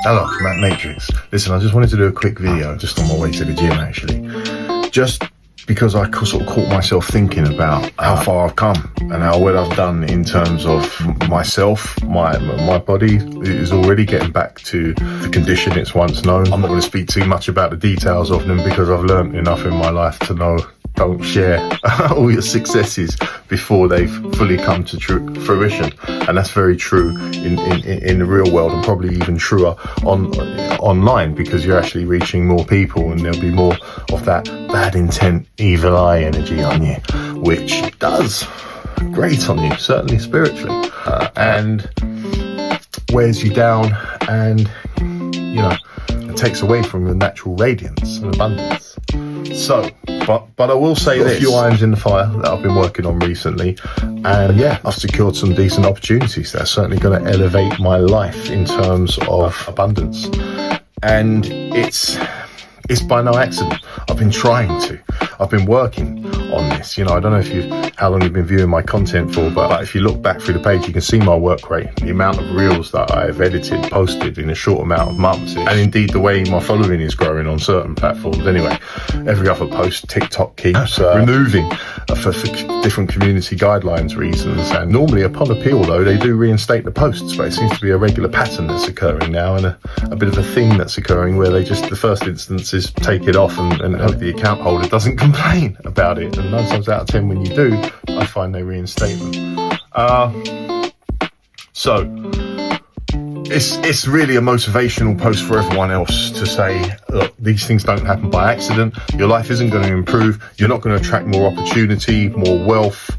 Hello, Matt Matrix. Listen, I just wanted to do a quick video just on my way to the gym, actually. Just because I sort of caught myself thinking about how far I've come and how well I've done in terms of myself. My body is already getting back to the condition it's once known. I'm not going to speak too much about the details of them because I've learned enough in my life to know don't share all your successes before they've fully come to fruition, and that's very true in the real world, and probably even truer online, because you're actually reaching more people and there'll be more of that bad intent, evil eye energy on you, which does grate on you, certainly spiritually, and wears you down, and it takes away from your natural radiance and abundance. So, but I will say this, a few irons in the fire that I've been working on recently, and yeah, I've secured some decent opportunities that are certainly going to elevate my life in terms of abundance. And it's by no accident. I've been I've been working on this. I don't know how long you've been viewing my content for, but if you look back through the page, you can see my work rate, the amount of reels that I've edited, posted in a short amount of months, and indeed the way my following is growing on certain platforms. Anyway, every other post, TikTok keeps removing for different community guidelines reasons, and normally upon appeal though, they do reinstate the posts, but it seems to be a regular pattern that's occurring now, and a bit of a thing that's occurring where they just, the first instance is take it off and hope the account holder doesn't complain about it, and 9 times out of 10 when you do, I find they reinstate them. So it's really a motivational post for everyone else to say, look, these things don't happen by accident. Your life isn't going to improve. You're not going to attract more opportunity, more wealth,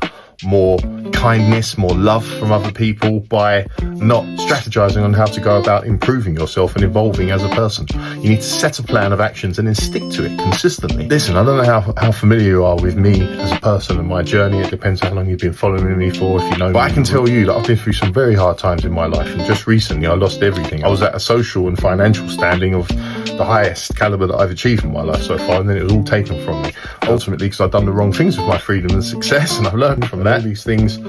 more kindness, more love from other people by not strategizing on how to go about improving yourself and evolving as a person. You need to set a plan of actions and then stick to it consistently. Listen, I don't know how familiar you are with me as a person and my journey. It depends how long you've been following me for, if you know. But I can tell you that I've been through some very hard times in my life, and just recently I lost everything. I was at a social and financial standing of the highest caliber that I've achieved in my life so far, and then it was all taken from me, ultimately because I've done the wrong things with my freedom and success, and I've learned from that. These things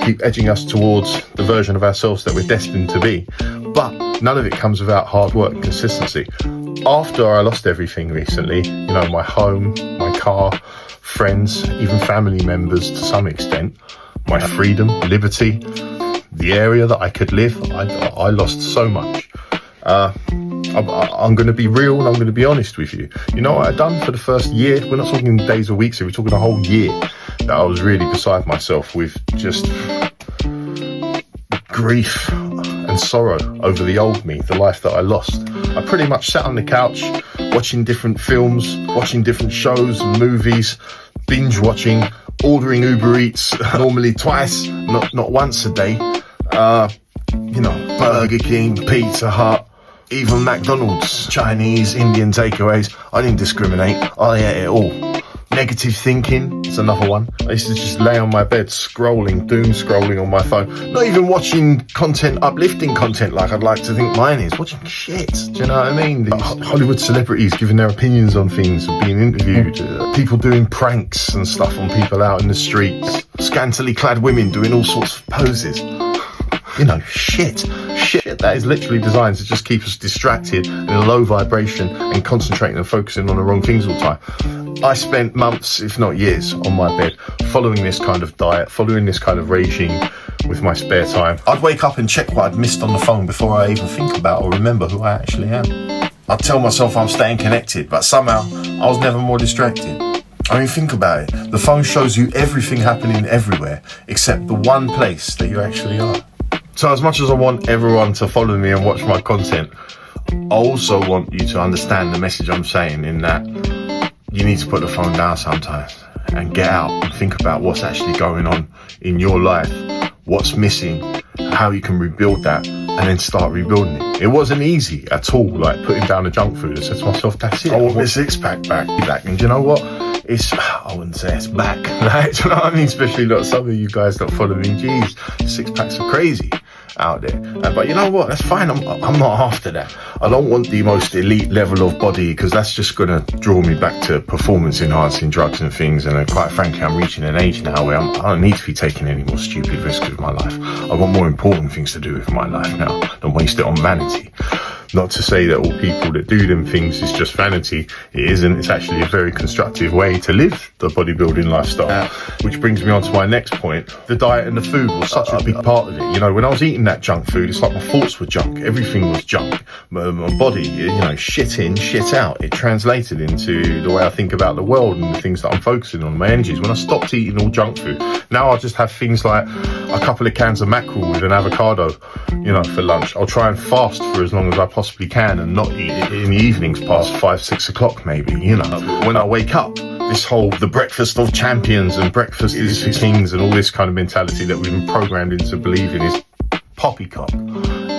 keep edging us towards the version of ourselves that we're destined to be, but none of it comes without hard work and consistency. After I lost everything recently, my home, my car, friends, even family members to some extent, my freedom, liberty, the area that I could live, I lost so much. I'm going to be real and I'm going to be honest with you. You know what I've done for the first year? We're not talking days or weeks here, we're talking a whole year that I was really beside myself with just grief and sorrow over the old me, the life that I lost. I pretty much sat on the couch watching different films, watching different shows and movies, binge watching, ordering Uber Eats normally twice, not once a day. Burger King, Pizza Hut, even McDonald's, Chinese, Indian takeaways. I didn't discriminate. I ate it all. Negative thinking is another one. I used to just lay on my bed doom scrolling on my phone. Not even watching content, uplifting content like I'd like to think mine is. Watching shit, do you know what I mean? Hollywood celebrities giving their opinions on things, being interviewed. People doing pranks and stuff on people out in the streets. Scantily clad women doing all sorts of poses. Shit that is literally designed to just keep us distracted in a low vibration and concentrating and focusing on the wrong things all the time. I spent months, if not years, on my bed following this kind of diet, following this kind of regime with my spare time. I'd wake up and check what I'd missed on the phone before I even think about or remember who I actually am. I'd tell myself I'm staying connected, but somehow I was never more distracted. I mean, think about it. The phone shows you everything happening everywhere except the one place that you actually are. So as much as I want everyone to follow me and watch my content, I also want you to understand the message I'm saying, in that you need to put the phone down sometimes and get out and think about what's actually going on in your life, what's missing, how you can rebuild that, and then start rebuilding it. It wasn't easy at all, like putting down the junk food. I said to myself, that's it, I want my six-pack back. And do you know what? I wouldn't say it's back. Like, do you know what I mean? Especially some of you guys that follow me, geez, 6-packs are crazy out there. But you know what? That's fine. I'm not after that. I don't want the most elite level of body, because that's just going to draw me back to performance enhancing drugs and things. And quite frankly, I'm reaching an age now where I don't need to be taking any more stupid risks with my life. I've got more important things to do with my life now than waste it on vanity. Not to say that all people that do them things is just vanity. It isn't. It's actually a very constructive way to live the bodybuilding lifestyle. Which brings me on to my next point. The diet and the food was such a big part of it. You know, when I was eating that junk food, it's like my thoughts were junk. Everything was junk. My body, you know, shit in, shit out. It translated into the way I think about the world and the things that I'm focusing on, my energies. When I stopped eating all junk food, now I just have things like a couple of cans of mackerel with an avocado, you know, for lunch. I'll try and fast for as long as I possibly can and not eat it in the evenings past 5, 6 o'clock maybe, you know. When I wake up, this whole the breakfast of champions and breakfast is for kings and all this kind of mentality that we've been programmed into believing is poppycock.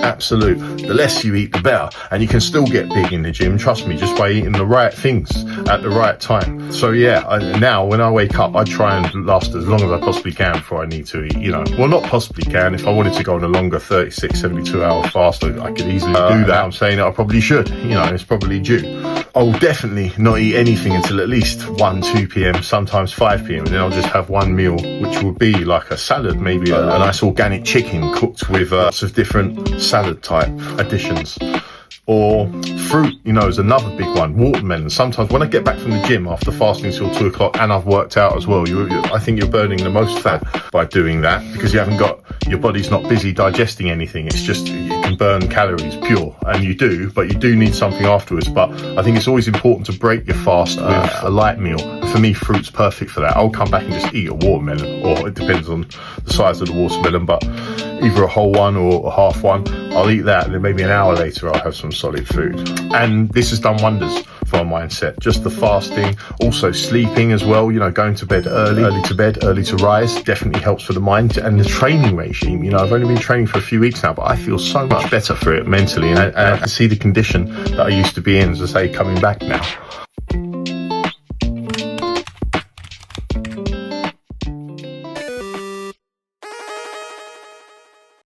Absolute. The less you eat, the better. And you can still get big in the gym, trust me, just by eating the right things at the right time. So yeah, now when I wake up, I try and last as long as I possibly can before I need to eat, you know. Well, not possibly can. If I wanted to go on a longer 36, 72 hour fast, I could easily do that. I'm saying that I probably should, you know, it's probably due. I'll definitely not eat anything until at least 1, 2 p.m, sometimes 5 p.m. And then I'll just have one meal, which will be like a salad, maybe a nice organic chicken cooked with lots of different salad type additions. Or fruit, you know, is another big one. Watermelon. Sometimes when I get back from the gym after fasting till 2 o'clock and I've worked out as well, I think you're burning the most fat by doing that because you haven't got, your body's not busy digesting anything. It's just, you can burn calories pure, and you do, but you do need something afterwards. But I think it's always important to break your fast with a light meal. For me, fruit's perfect for that. I'll come back and just eat a watermelon, or it depends on the size of the watermelon, but either a whole one or a half one. I'll eat that, and then maybe an hour later I'll have some solid food. And this has done wonders for my mindset. Just the fasting, also sleeping as well, you know, going to bed early to bed, early to rise, definitely helps for the mind. And the training regime, you know, I've only been training for a few weeks now, but I feel so much better for it mentally, and I can see the condition that I used to be in, as I say, coming back now.